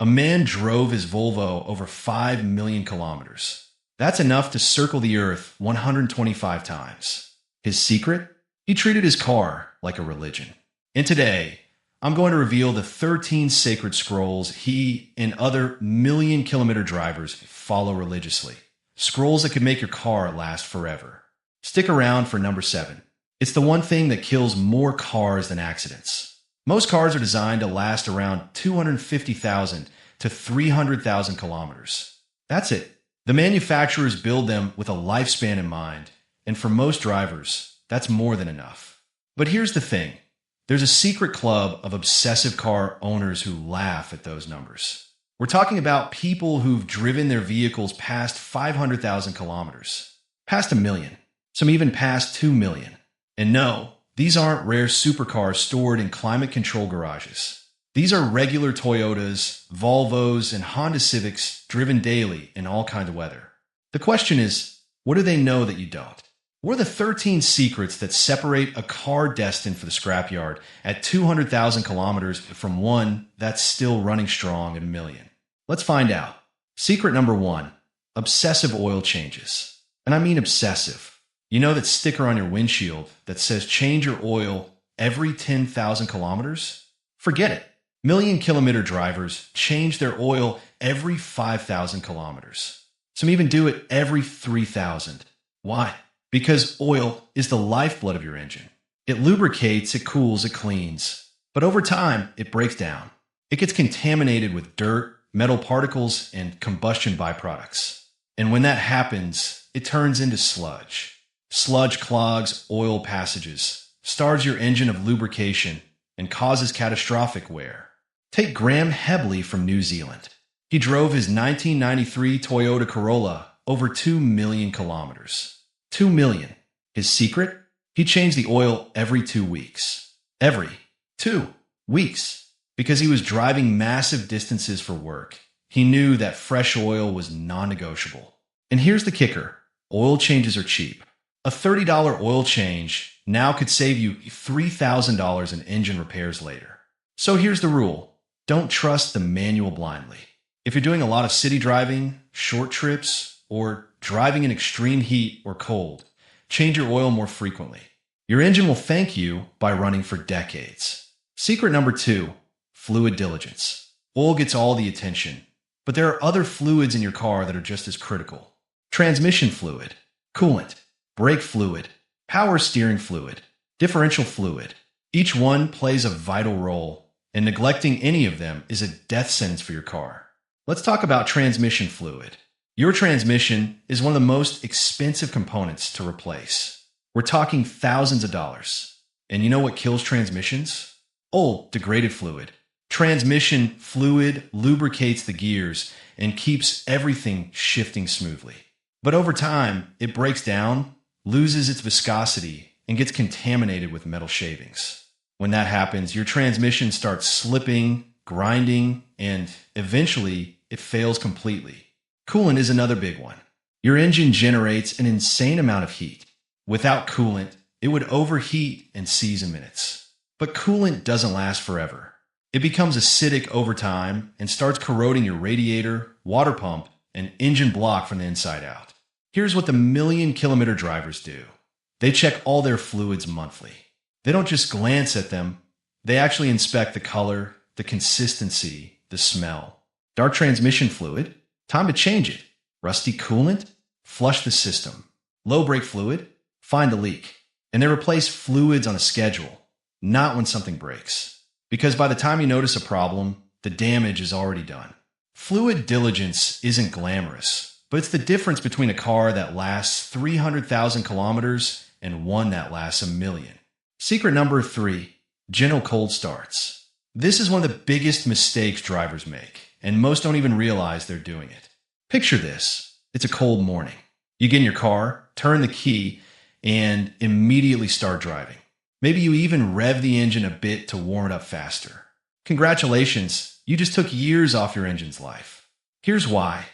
A man drove his Volvo over 5 million kilometers. That's enough to circle the earth 125 times. His secret? He treated his car like a religion. And today, I'm going to reveal the 13 sacred scrolls he and other million-kilometre drivers follow religiously. Scrolls that could make your car last forever. Stick around for number 7. It's the one thing that kills more cars than accidents. Most cars are designed to last around 250,000 to 300,000 kilometers. That's it. The manufacturers build them with a lifespan in mind, and for most drivers, that's more than enough. But here's the thing. There's a secret club of obsessive car owners who laugh at those numbers. We're talking about people who've driven their vehicles past 500,000 kilometers, past a million, some even past 2 million. And no, these aren't rare supercars stored in climate-controlled garages. These are regular Toyotas, Volvos, and Honda Civics driven daily in all kinds of weather. The question is, what do they know that you don't? What are the 13 secrets that separate a car destined for the scrapyard at 200,000 kilometers from one that's still running strong at a million? Let's find out. Secret number 1, obsessive oil changes. And I mean obsessive. You know that sticker on your windshield that says change your oil every 10,000 kilometers? Forget it. Million-kilometre drivers change their oil every 5,000 kilometers. Some even do it every 3,000. Why? Because oil is the lifeblood of your engine. It lubricates, it cools, it cleans. But over time, it breaks down. It gets contaminated with dirt, metal particles, and combustion byproducts. And when that happens, it turns into sludge. Sludge clogs oil passages, starves your engine of lubrication, and causes catastrophic wear. Take Graham Hebley from New Zealand. He drove his 1993 Toyota Corolla over 2 million kilometers. 2 million. His secret? He changed the oil every 2 weeks. Every 2 weeks. Because he was driving massive distances for work. He knew that fresh oil was non-negotiable. And here's the kicker. Oil changes are cheap. A $30 oil change now could save you $3,000 in engine repairs later. So here's the rule. Don't trust the manual blindly. If you're doing a lot of city driving, short trips, or driving in extreme heat or cold, change your oil more frequently. Your engine will thank you by running for decades. Secret number 2, fluid diligence. Oil gets all the attention, but there are other fluids in your car that are just as critical. Transmission fluid, coolant, brake fluid, power steering fluid, differential fluid. Each one plays a vital role, and neglecting any of them is a death sentence for your car. Let's talk about transmission fluid. Your transmission is one of the most expensive components to replace. We're talking thousands of dollars. And you know what kills transmissions? Old, degraded fluid. Transmission fluid lubricates the gears and keeps everything shifting smoothly. But over time, it breaks down, loses its viscosity, and gets contaminated with metal shavings. When that happens, your transmission starts slipping, grinding, and eventually it fails completely. Coolant is another big one. Your engine generates an insane amount of heat. Without coolant, it would overheat and seize in minutes. But coolant doesn't last forever. It becomes acidic over time and starts corroding your radiator, water pump, and engine block from the inside out. Here's what the million-kilometre drivers do. They check all their fluids monthly. They don't just glance at them. They actually inspect the color, the consistency, the smell. Dark transmission fluid? Time to change it. Rusty coolant? Flush the system. Low brake fluid? Find the leak. And they replace fluids on a schedule, not when something breaks. Because by the time you notice a problem, the damage is already done. Fluid diligence isn't glamorous, but it's the difference between a car that lasts 300,000 kilometers and one that lasts a million. Secret number 3, gentle cold starts. This is one of the biggest mistakes drivers make, and most don't even realize they're doing it. Picture this. It's a cold morning. You get in your car, turn the key, and immediately start driving. Maybe you even rev the engine a bit to warm it up faster. Congratulations, you just took years off your engine's life. Here's why.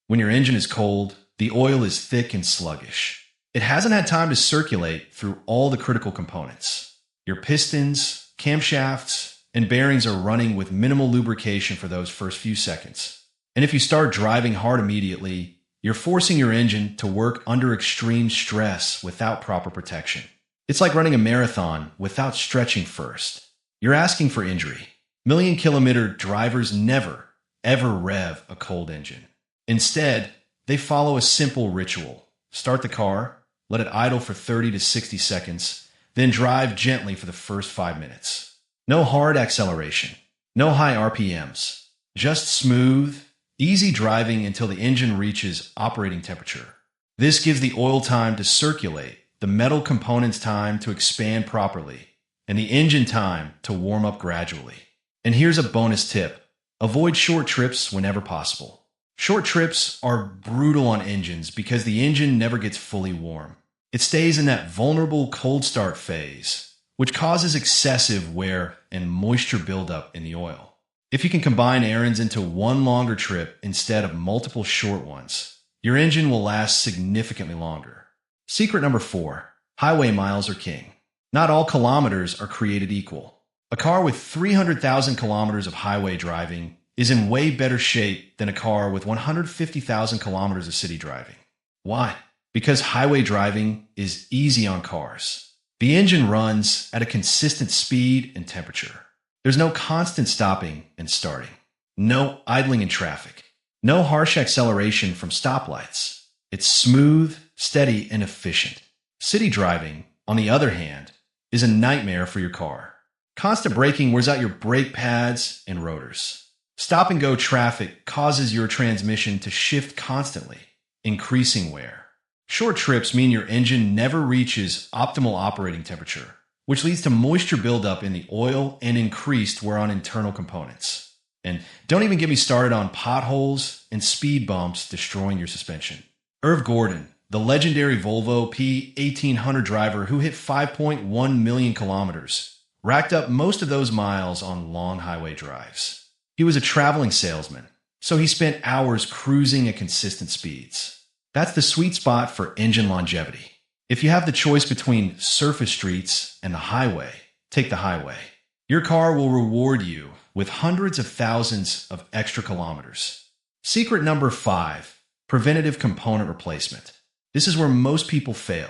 When your engine is cold, the oil is thick and sluggish. It hasn't had time to circulate through all the critical components. Your pistons, camshafts, and bearings are running with minimal lubrication for those first few seconds. And if you start driving hard immediately, you're forcing your engine to work under extreme stress without proper protection. It's like running a marathon without stretching first. You're asking for injury. Million-kilometre drivers never, ever rev a cold engine. Instead, they follow a simple ritual. Start the car, let it idle for 30 to 60 seconds, then drive gently for the first 5 minutes. No hard acceleration, no high RPMs, just smooth, easy driving until the engine reaches operating temperature. This gives the oil time to circulate, the metal components time to expand properly, and the engine time to warm up gradually. And here's a bonus tip. Avoid short trips whenever possible. Short trips are brutal on engines because the engine never gets fully warm. It stays in that vulnerable cold start phase, which causes excessive wear and moisture buildup in the oil. If you can combine errands into one longer trip instead of multiple short ones, your engine will last significantly longer. Secret number 4. Highway miles are king. Not all kilometers are created equal. A car with 300,000 kilometers of highway driving is in way better shape than a car with 150,000 kilometers of city driving. Why? Because highway driving is easy on cars. The engine runs at a consistent speed and temperature. There's no constant stopping and starting. No idling in traffic. No harsh acceleration from stoplights. It's smooth, steady, and efficient. City driving, on the other hand, is a nightmare for your car. Constant braking wears out your brake pads and rotors. Stop-and-go traffic causes your transmission to shift constantly, increasing wear. Short trips mean your engine never reaches optimal operating temperature, which leads to moisture buildup in the oil and increased wear on internal components. And don't even get me started on potholes and speed bumps destroying your suspension. Irv Gordon, the legendary Volvo P1800 driver who hit 5.1 million kilometers, racked up most of those miles on long highway drives. He was a traveling salesman, so he spent hours cruising at consistent speeds. That's the sweet spot for engine longevity. If you have the choice between surface streets and the highway, take the highway. Your car will reward you with hundreds of thousands of extra kilometers. Secret number 5, preventative component replacement. This is where most people fail.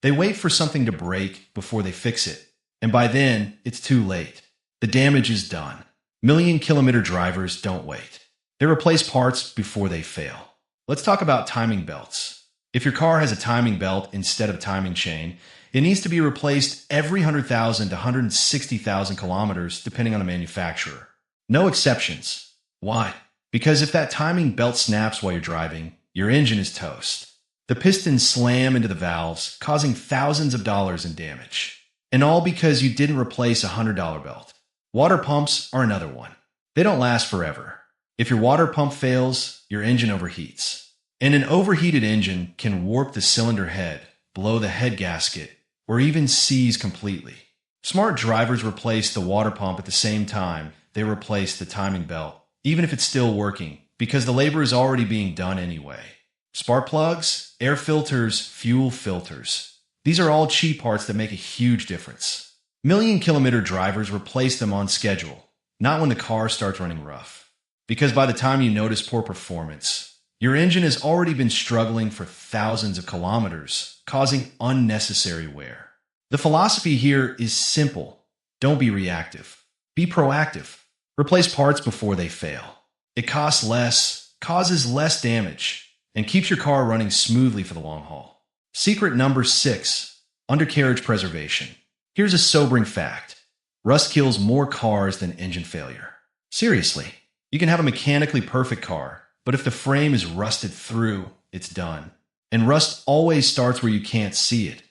They wait for something to break before they fix it, and by then, it's too late. The damage is done. Million-kilometre drivers don't wait. They replace parts before they fail. Let's talk about timing belts. If your car has a timing belt instead of timing chain, it needs to be replaced every 100,000 to 160,000 kilometers depending on the manufacturer. No exceptions. Why? Because if that timing belt snaps while you're driving, your engine is toast. The pistons slam into the valves, causing thousands of dollars in damage. And all because you didn't replace a $100 belt. Water pumps are another one. They don't last forever. If your water pump fails, your engine overheats. And an overheated engine can warp the cylinder head, blow the head gasket, or even seize completely. Smart drivers replace the water pump at the same time they replace the timing belt, even if it's still working, because the labor is already being done anyway. Spark plugs, air filters, fuel filters. These are all cheap parts that make a huge difference. Million-kilometre drivers replace them on schedule, not when the car starts running rough. Because by the time you notice poor performance, your engine has already been struggling for thousands of kilometers, causing unnecessary wear. The philosophy here is simple. Don't be reactive. Be proactive. Replace parts before they fail. It costs less, causes less damage, and keeps your car running smoothly for the long haul. Secret number 6, undercarriage preservation. Here's a sobering fact. Rust kills more cars than engine failure. Seriously, you can have a mechanically perfect car, but if the frame is rusted through, it's done. And rust always starts where you can't see it,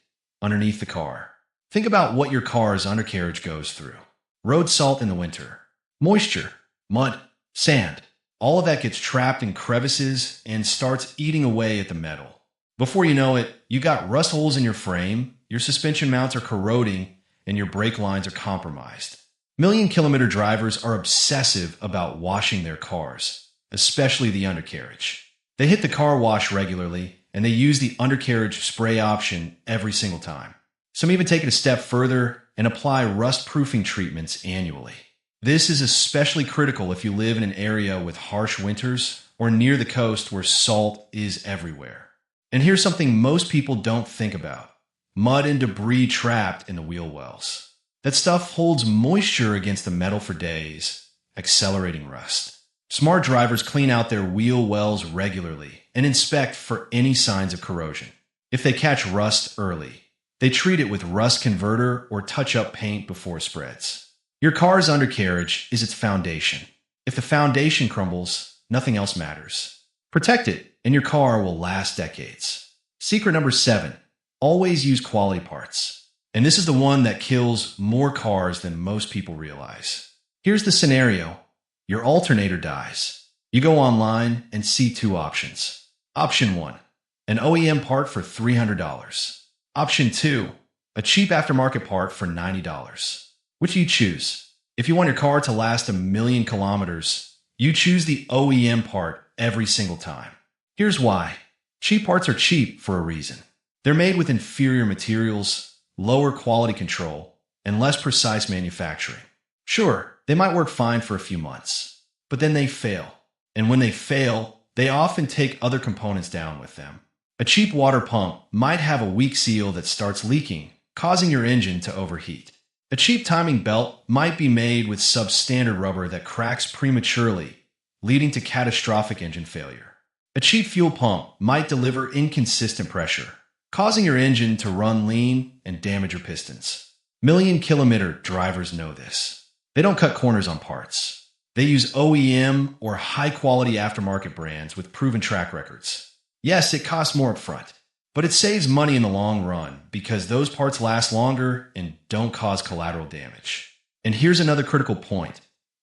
underneath the car. Think about what your car's undercarriage goes through. Road salt in the winter. Moisture, mud, sand. All of that gets trapped in crevices and starts eating away at the metal. Before you know it, you got rust holes in your frame, your suspension mounts are corroding, and your brake lines are compromised. Million-kilometre drivers are obsessive about washing their cars, especially the undercarriage. They hit the car wash regularly, and they use the undercarriage spray option every single time. Some even take it a step further and apply rust-proofing treatments annually. This is especially critical if you live in an area with harsh winters or near the coast where salt is everywhere. And here's something most people don't think about: mud and debris trapped in the wheel wells. That stuff holds moisture against the metal for days, accelerating rust. Smart drivers clean out their wheel wells regularly and inspect for any signs of corrosion. If they catch rust early, they treat it with rust converter or touch-up paint before it spreads. Your car's undercarriage is its foundation. If the foundation crumbles, nothing else matters. Protect it, and your car will last decades. Secret number 7, always use quality parts. And this is the one that kills more cars than most people realize. Here's the scenario. Your alternator dies. You go online and see 2 options. Option 1, an OEM part for $300. Option 2, a cheap aftermarket part for $90. Which do you choose? If you want your car to last 1,000,000 kilometers, you choose the OEM part every single time. Here's why. Cheap parts are cheap for a reason. They're made with inferior materials, lower quality control, and less precise manufacturing. Sure, they might work fine for a few months, but then they fail. And when they fail, they often take other components down with them. A cheap water pump might have a weak seal that starts leaking, causing your engine to overheat. A cheap timing belt might be made with substandard rubber that cracks prematurely, leading to catastrophic engine failure. A cheap fuel pump might deliver inconsistent pressure, causing your engine to run lean and damage your pistons. Million-kilometre drivers know this. They don't cut corners on parts. They use OEM or high-quality aftermarket brands with proven track records. Yes, it costs more upfront, but it saves money in the long run because those parts last longer and don't cause collateral damage. And here's another critical point.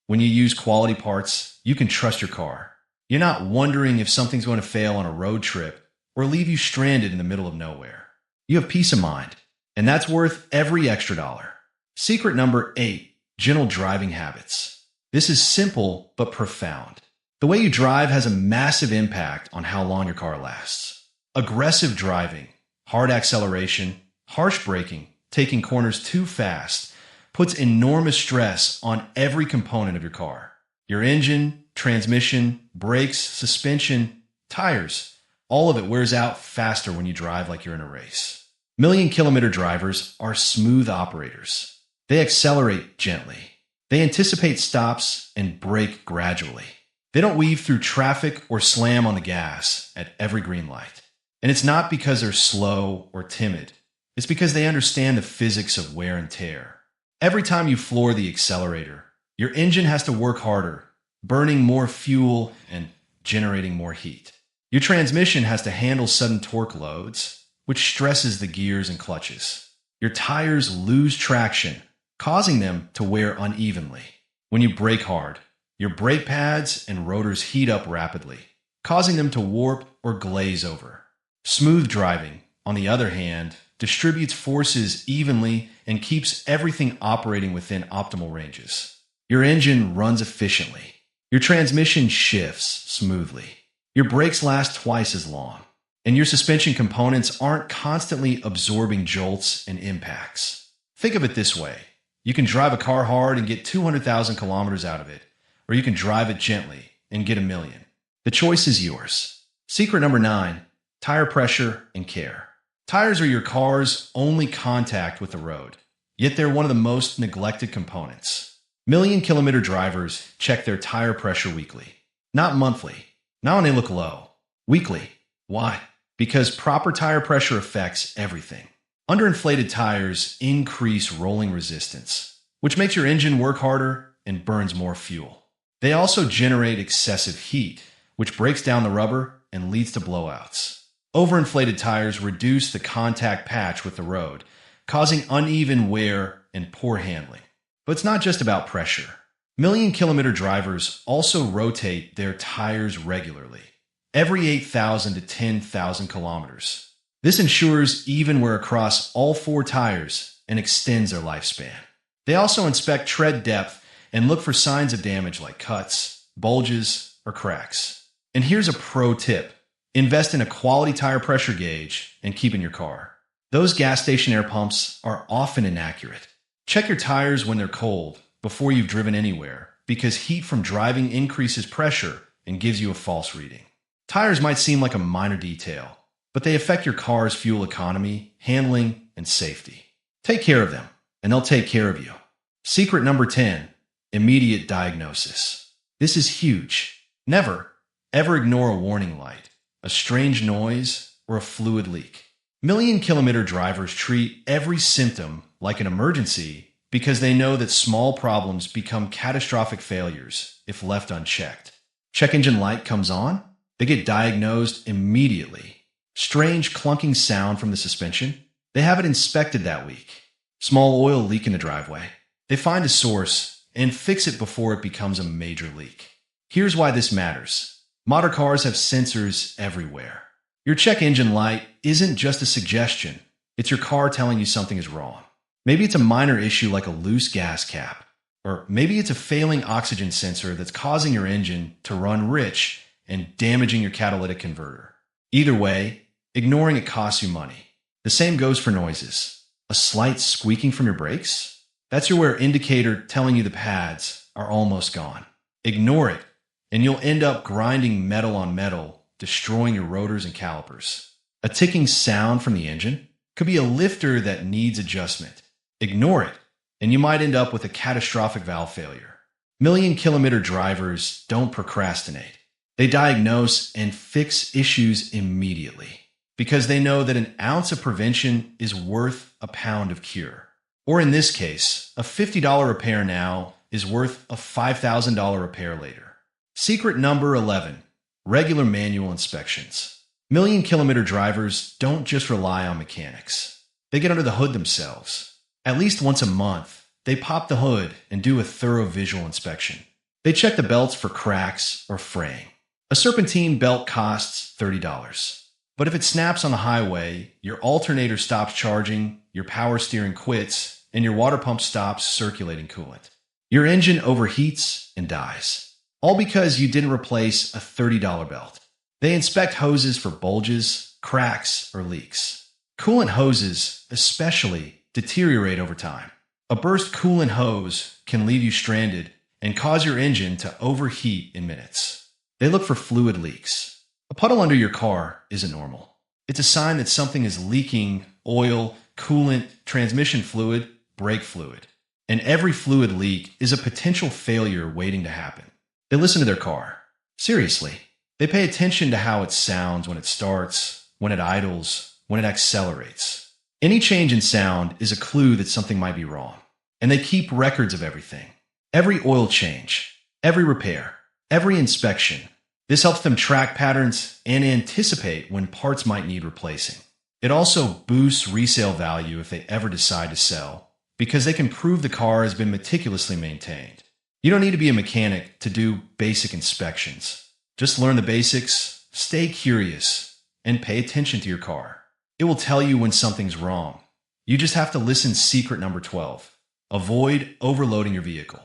When you use quality parts, you can trust your car. You're not wondering if something's going to fail on a road trip or leave you stranded in the middle of nowhere. You have peace of mind, and that's worth every extra dollar. Secret number 8, gentle driving habits. This is simple but profound. The way you drive has a massive impact on how long your car lasts. Aggressive driving, hard acceleration, harsh braking, taking corners too fast, puts enormous stress on every component of your car. Your engine, transmission, brakes, suspension, tires, all of it wears out faster when you drive like you're in a race. Million-kilometre drivers are smooth operators. They accelerate gently. They anticipate stops and brake gradually. They don't weave through traffic or slam on the gas at every green light. And it's not because they're slow or timid. It's because they understand the physics of wear and tear. Every time you floor the accelerator, your engine has to work harder, burning more fuel and generating more heat. Your transmission has to handle sudden torque loads, which stresses the gears and clutches. Your tires lose traction, causing them to wear unevenly. When you brake hard, your brake pads and rotors heat up rapidly, causing them to warp or glaze over. Smooth driving, on the other hand, distributes forces evenly and keeps everything operating within optimal ranges. Your engine runs efficiently. Your transmission shifts smoothly. Your brakes last twice as long. And your suspension components aren't constantly absorbing jolts and impacts. Think of it this way. You can drive a car hard and get 200,000 kilometers out of it, or you can drive it gently and get 1,000,000. The choice is yours. Secret number 9, tire pressure and care. Tires are your car's only contact with the road, yet they're one of the most neglected components. Million-kilometre drivers check their tire pressure weekly, not monthly, not when they look low. Weekly. Why? Because proper tire pressure affects everything. Underinflated tires increase rolling resistance, which makes your engine work harder and burns more fuel. They also generate excessive heat, which breaks down the rubber and leads to blowouts. Overinflated tires reduce the contact patch with the road, causing uneven wear and poor handling. But it's not just about pressure. Million-kilometre drivers also rotate their tires regularly, every 8,000 to 10,000 kilometers. This ensures even wear across all 4 tires and extends their lifespan. They also inspect tread depth and look for signs of damage like cuts, bulges, or cracks. And here's a pro tip. Invest in a quality tire pressure gauge and keep in your car. Those gas station air pumps are often inaccurate. Check your tires when they're cold before you've driven anywhere because heat from driving increases pressure and gives you a false reading. Tires might seem like a minor detail, but they affect your car's fuel economy, handling, and safety. Take care of them, and they'll take care of you. Secret number 10, immediate diagnosis. This is huge. Never, ever ignore a warning light, a strange noise, or a fluid leak. Million-kilometre drivers treat every symptom like an emergency because they know that small problems become catastrophic failures if left unchecked. Check engine light comes on, they get diagnosed immediately. Strange clunking sound from the suspension, they have it inspected that week. Small oil leak in the driveway, they find a source and fix it before it becomes a major leak. Here's why this matters. Modern cars have sensors everywhere. Your check engine light isn't just a suggestion, it's your car telling you something is wrong. Maybe it's a minor issue like a loose gas cap, or maybe it's a failing oxygen sensor that's causing your engine to run rich and damaging your catalytic converter. Either way, ignoring it costs you money. The same goes for noises. A slight squeaking from your brakes? That's your wear indicator telling you the pads are almost gone. Ignore it, and you'll end up grinding metal on metal, destroying your rotors and calipers. A ticking sound from the engine could be a lifter that needs adjustment. Ignore it, and you might end up with a catastrophic valve failure. Million-kilometre drivers don't procrastinate. They diagnose and fix issues immediately because they know that an ounce of prevention is worth a pound of cure. Or in this case, a $50 repair now is worth a $5,000 repair later. Secret number 11, regular manual inspections. Million-kilometre drivers don't just rely on mechanics. They get under the hood themselves. At least once a month, they pop the hood and do a thorough visual inspection. They check the belts for cracks or fraying. A serpentine belt costs $30. But if it snaps on the highway, your alternator stops charging, your power steering quits, and your water pump stops circulating coolant. Your engine overheats and dies. All because you didn't replace a $30 belt. They inspect hoses for bulges, cracks, or leaks. Coolant hoses, especially, deteriorate over time. A burst coolant hose can leave you stranded and cause your engine to overheat in minutes. They look for fluid leaks. A puddle under your car isn't normal. It's a sign that something is leaking oil, coolant, transmission fluid, brake fluid. And every fluid leak is a potential failure waiting to happen. They listen to their car. Seriously. They pay attention to how it sounds when it starts, when it idles, when it accelerates. Any change in sound is a clue that something might be wrong. And they keep records of everything. Every oil change, every repair, every inspection. This helps them track patterns and anticipate when parts might need replacing. It also boosts resale value if they ever decide to sell, because they can prove the car has been meticulously maintained. You don't need to be a mechanic to do basic inspections. Just learn the basics, stay curious, and pay attention to your car. It will tell you when something's wrong. You just have to listen. Secret number 12. Avoid overloading your vehicle.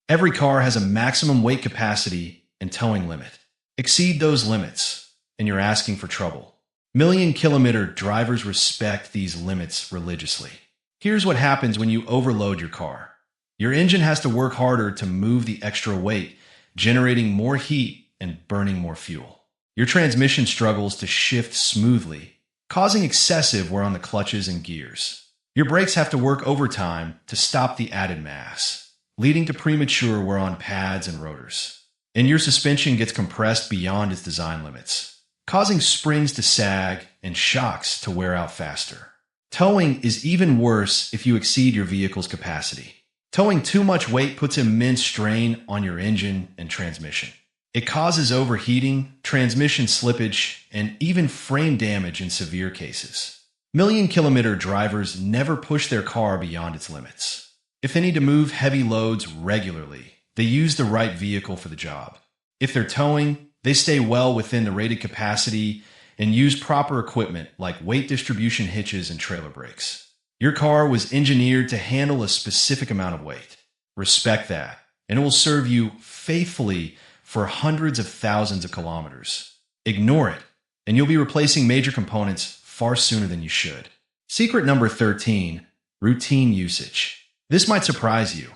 Every car has a maximum weight capacity and towing limit. Exceed those limits, and you're asking for trouble. Million-kilometre drivers respect these limits religiously. Here's what happens when you overload your car. Your engine has to work harder to move the extra weight, generating more heat and burning more fuel. Your transmission struggles to shift smoothly, causing excessive wear on the clutches and gears. Your brakes have to work overtime to stop the added mass, leading to premature wear on pads and rotors. And your suspension gets compressed beyond its design limits, causing springs to sag and shocks to wear out faster. Towing is even worse if you exceed your vehicle's capacity. Towing too much weight puts immense strain on your engine and transmission. It causes overheating, transmission slippage, and even frame damage in severe cases. Million-kilometre drivers never push their car beyond its limits. If they need to move heavy loads regularly, they use the right vehicle for the job. If they're towing, they stay well within the rated capacity and use proper equipment like weight distribution hitches and trailer brakes. Your car was engineered to handle a specific amount of weight. Respect that, and it will serve you faithfully for hundreds of thousands of kilometers. Ignore it, and you'll be replacing major components far sooner than you should. Secret number 13, routine usage. This might surprise you.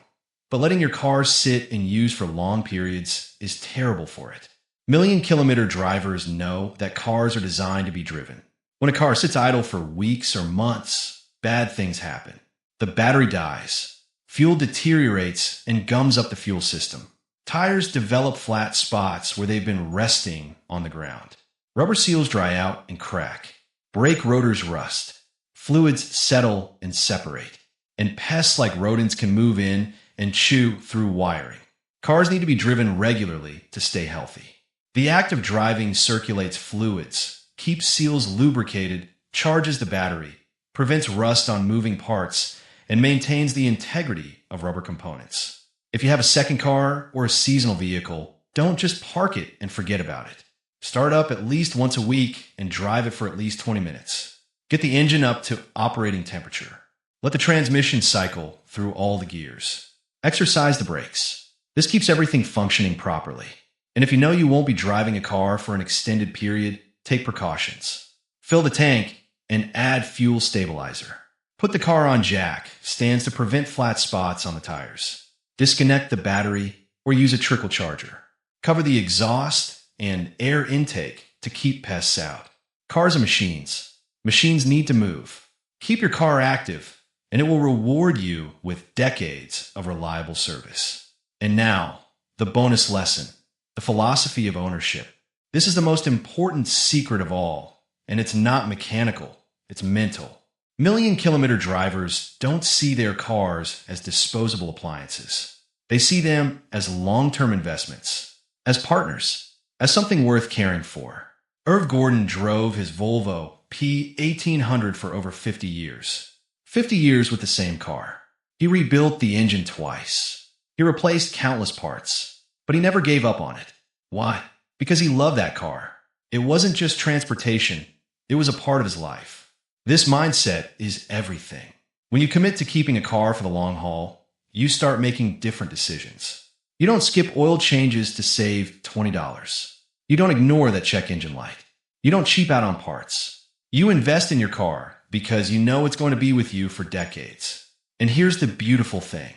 but letting your car sit and use for long periods is terrible for it. Million-kilometre drivers know that cars are designed to be driven. When a car sits idle for weeks or months, bad things happen. The battery dies, fuel deteriorates and gums up the fuel system. Tires develop flat spots where they've been resting on the ground. Rubber seals dry out and crack. Brake rotors rust. Fluids settle and separate. And pests like rodents can move in and chew through wiring. Cars need to be driven regularly to stay healthy. The act of driving circulates fluids, keeps seals lubricated, charges the battery, prevents rust on moving parts, and maintains the integrity of rubber components. If you have a second car or a seasonal vehicle, don't just park it and forget about it. Start up at least once a week and drive it for at least 20 minutes. Get the engine up to operating temperature. Let the transmission cycle through all the gears. Exercise the brakes. This keeps everything functioning properly. And if you know you won't be driving a car for an extended period, take precautions. Fill the tank and add fuel stabilizer. Put the car on jack, stands to prevent flat spots on the tires. Disconnect the battery or use a trickle charger. Cover the exhaust and air intake to keep pests out. Cars are machines. Machines need to move. Keep your car active, and it will reward you with decades of reliable service. And now, the bonus lesson. The philosophy of ownership. This is the most important secret of all, and it's not mechanical, it's mental. Million-kilometre drivers don't see their cars as disposable appliances. They see them as long-term investments, as partners, as something worth caring for. Irv Gordon drove his Volvo P1800 for over 50 years. 50 years with the same car. He rebuilt the engine twice. He replaced countless parts. But he never gave up on it. Why? Because he loved that car. It wasn't just transportation, it was a part of his life. This mindset is everything. When you commit to keeping a car for the long haul, you start making different decisions. You don't skip oil changes to save $20. You don't ignore that check engine light. You don't cheap out on parts. You invest in your car because you know it's going to be with you for decades. And here's the beautiful thing.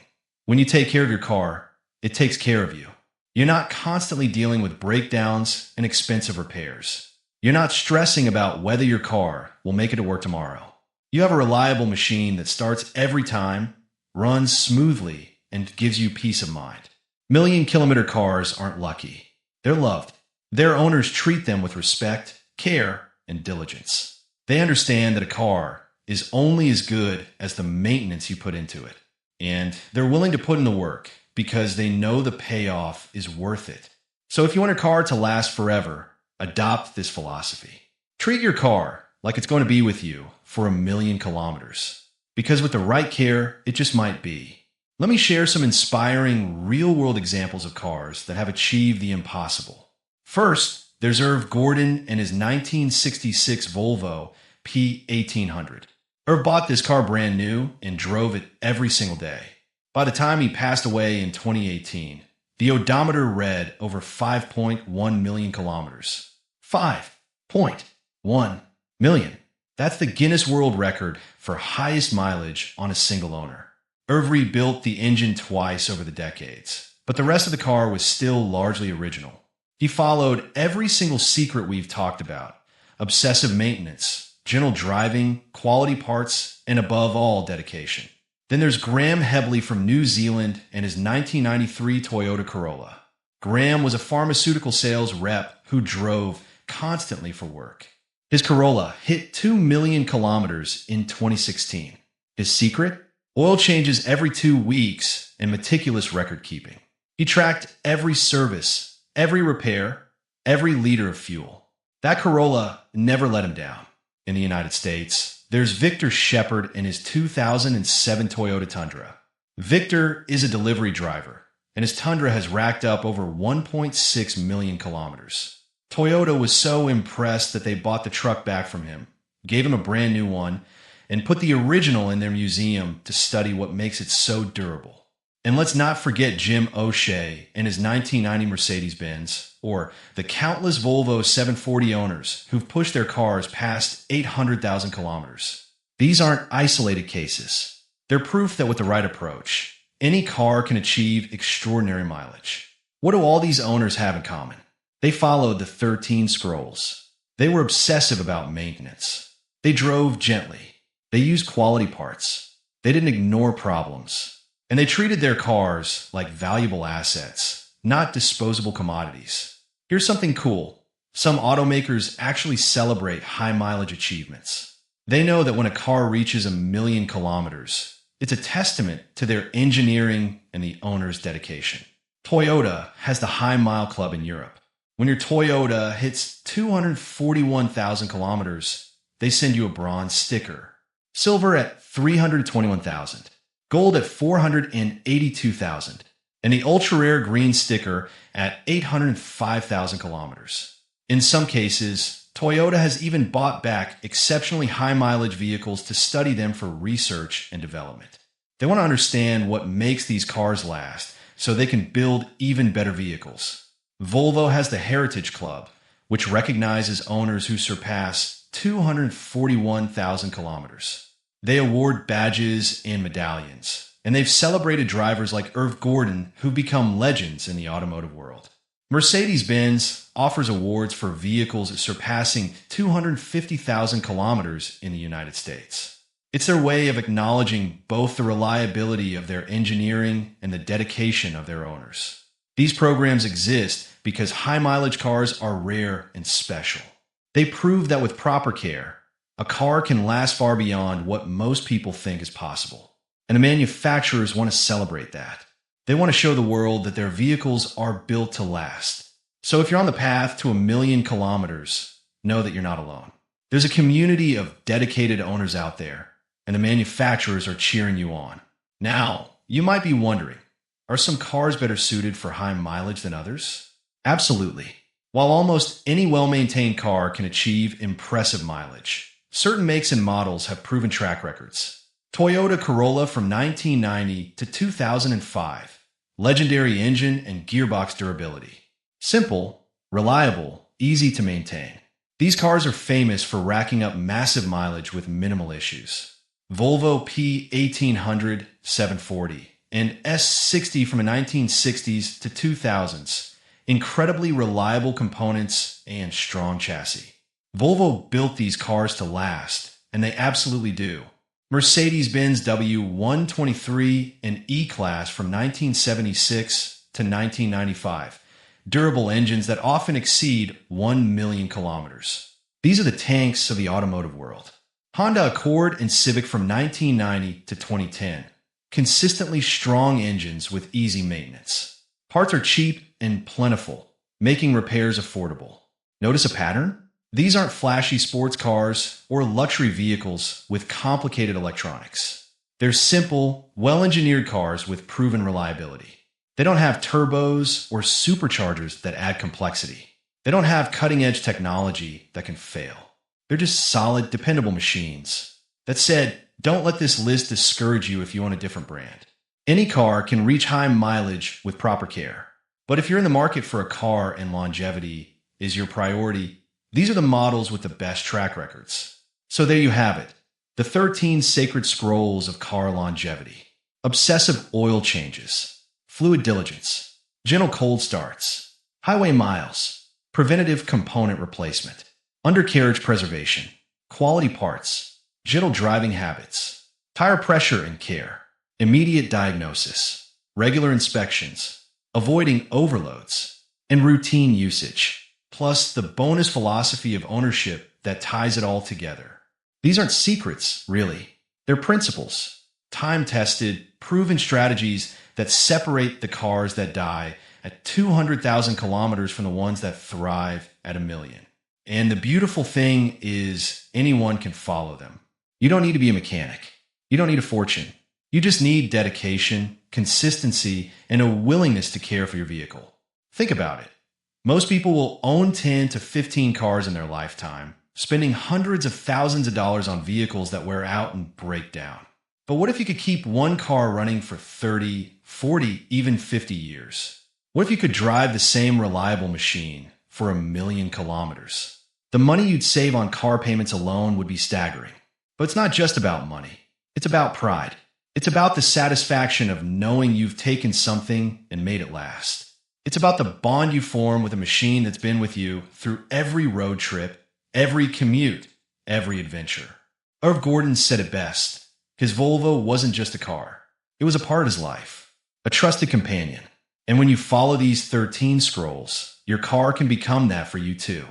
When you take care of your car, it takes care of you. You're not constantly dealing with breakdowns and expensive repairs. You're not stressing about whether your car will make it to work tomorrow. You have a reliable machine that starts every time, runs smoothly, and gives you peace of mind. Million-kilometre cars aren't lucky. They're loved. Their owners treat them with respect, care, and diligence. They understand that a car is only as good as the maintenance you put into it. And they're willing to put in the work because they know the payoff is worth it. So if you want your car to last forever, adopt this philosophy. Treat your car like it's going to be with you for 1,000,000 kilometers. Because with the right care, it just might be. Let me share some inspiring real-world examples of cars that have achieved the impossible. First, there's Irv Gordon and his 1966 Volvo P1800. Irv bought this car brand new and drove it every single day. By the time he passed away in 2018, the odometer read over 5.1 million kilometers. 5.1 million. That's the Guinness World Record for highest mileage on a single owner. Irv rebuilt the engine twice over the decades, but the rest of the car was still largely original. He followed every single secret we've talked about: obsessive maintenance, gentle driving, quality parts, and above all, dedication. Then there's Graham Hebley from New Zealand and his 1993 Toyota Corolla. Graham was a pharmaceutical sales rep who drove constantly for work. His Corolla hit 2 million kilometers in 2016. His secret? Oil changes every 2 weeks and meticulous record keeping. He tracked every service, every repair, every liter of fuel. That Corolla never let him down. In the United States, there's Victor Shepard and his 2007 Toyota Tundra. Victor is a delivery driver, and his Tundra has racked up over 1.6 million kilometers. Toyota was so impressed that they bought the truck back from him, gave him a brand new one, and put the original in their museum to study what makes it so durable. And let's not forget Jim O'Shea and his 1990 Mercedes-Benz, or the countless Volvo 740 owners who've pushed their cars past 800,000 kilometers. These aren't isolated cases. They're proof that with the right approach, any car can achieve extraordinary mileage. What do all these owners have in common? They followed the 13 scrolls. They were obsessive about maintenance. They drove gently. They used quality parts. They didn't ignore problems. And they treated their cars like valuable assets, not disposable commodities. Here's something cool. Some automakers actually celebrate high mileage achievements. They know that when a car reaches 1,000,000 kilometers, it's a testament to their engineering and the owner's dedication. Toyota has the High Mile Club in Europe. When your Toyota hits 241,000 kilometers, they send you a bronze sticker. Silver at 321,000. Gold at 482,000. And the ultra-rare green sticker at 805,000 kilometers. In some cases, Toyota has even bought back exceptionally high-mileage vehicles to study them for research and development. They want to understand what makes these cars last so they can build even better vehicles. Volvo has the Heritage Club, which recognizes owners who surpass 241,000 kilometers. They award badges and medallions, and they've celebrated drivers like Irv Gordon who've become legends in the automotive world. Mercedes-Benz offers awards for vehicles surpassing 250,000 kilometers in the United States. It's their way of acknowledging both the reliability of their engineering and the dedication of their owners. These programs exist because high-mileage cars are rare and special. They prove that with proper care, a car can last far beyond what most people think is possible. And the manufacturers want to celebrate that. They want to show the world that their vehicles are built to last. So if you're on the path to 1,000,000 kilometers, know that you're not alone. There's a community of dedicated owners out there, and the manufacturers are cheering you on. Now, you might be wondering, are some cars better suited for high mileage than others? Absolutely. While almost any well-maintained car can achieve impressive mileage, certain makes and models have proven track records. Toyota Corolla from 1990 to 2005. Legendary engine and gearbox durability. Simple, reliable, easy to maintain. These cars are famous for racking up massive mileage with minimal issues. Volvo P1800 740 and S60 from the 1960s to 2000s. Incredibly reliable components and strong chassis. Volvo built these cars to last, and they absolutely do. Mercedes-Benz W123 and E-Class from 1976 to 1995. Durable engines that often exceed 1,000,000 kilometers. These are the tanks of the automotive world. Honda Accord and Civic from 1990 to 2010. Consistently strong engines with easy maintenance. Parts are cheap and plentiful, making repairs affordable. Notice a pattern? These aren't flashy sports cars or luxury vehicles with complicated electronics. They're simple, well-engineered cars with proven reliability. They don't have turbos or superchargers that add complexity. They don't have cutting-edge technology that can fail. They're just solid, dependable machines. That said, don't let this list discourage you if you own a different brand. Any car can reach high mileage with proper care. But if you're in the market for a car and longevity is your priority, these are the models with the best track records. So there you have it. The 13 sacred scrolls of car longevity. Obsessive oil changes. Fluid diligence. Gentle cold starts. Highway miles. Preventative component replacement. Undercarriage preservation. Quality parts. Gentle driving habits. Tire pressure and care. Immediate diagnosis. Regular inspections. Avoiding overloads. And routine usage. Plus the bonus philosophy of ownership that ties it all together. These aren't secrets, really. They're principles. Time-tested, proven strategies that separate the cars that die at 200,000 kilometers from the ones that thrive at 1,000,000. And the beautiful thing is anyone can follow them. You don't need to be a mechanic. You don't need a fortune. You just need dedication, consistency, and a willingness to care for your vehicle. Think about it. Most people will own 10 to 15 cars in their lifetime, spending hundreds of thousands of dollars on vehicles that wear out and break down. But what if you could keep one car running for 30, 40, even 50 years? What if you could drive the same reliable machine for 1,000,000 kilometers? The money you'd save on car payments alone would be staggering. But it's not just about money. It's about pride. It's about the satisfaction of knowing you've taken something and made it last. It's about the bond you form with a machine that's been with you through every road trip, every commute, every adventure. Irv Gordon said it best. His Volvo wasn't just a car. It was a part of his life, a trusted companion. And when you follow these 13 scrolls, your car can become that for you too.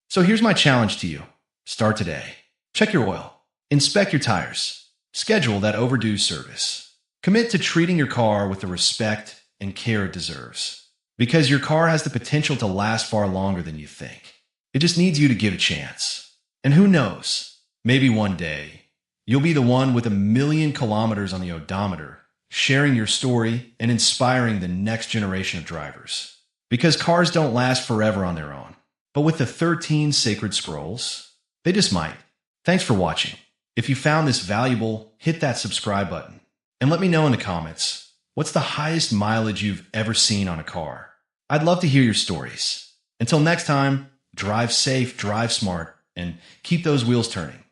So here's my challenge to you. Start today. Check your oil. Inspect your tires. Schedule that overdue service. Commit to treating your car with the respect and care it deserves. Because your car has the potential to last far longer than you think. It just needs you to give it a chance. And who knows, maybe one day, you'll be the one with 1,000,000 kilometers on the odometer, sharing your story and inspiring the next generation of drivers. Because cars don't last forever on their own. But with the 13 sacred scrolls, they just might. Thanks for watching. If you found this valuable, hit that subscribe button. And let me know in the comments, what's the highest mileage you've ever seen on a car? I'd love to hear your stories. Until next time, drive safe, drive smart, and keep those wheels turning.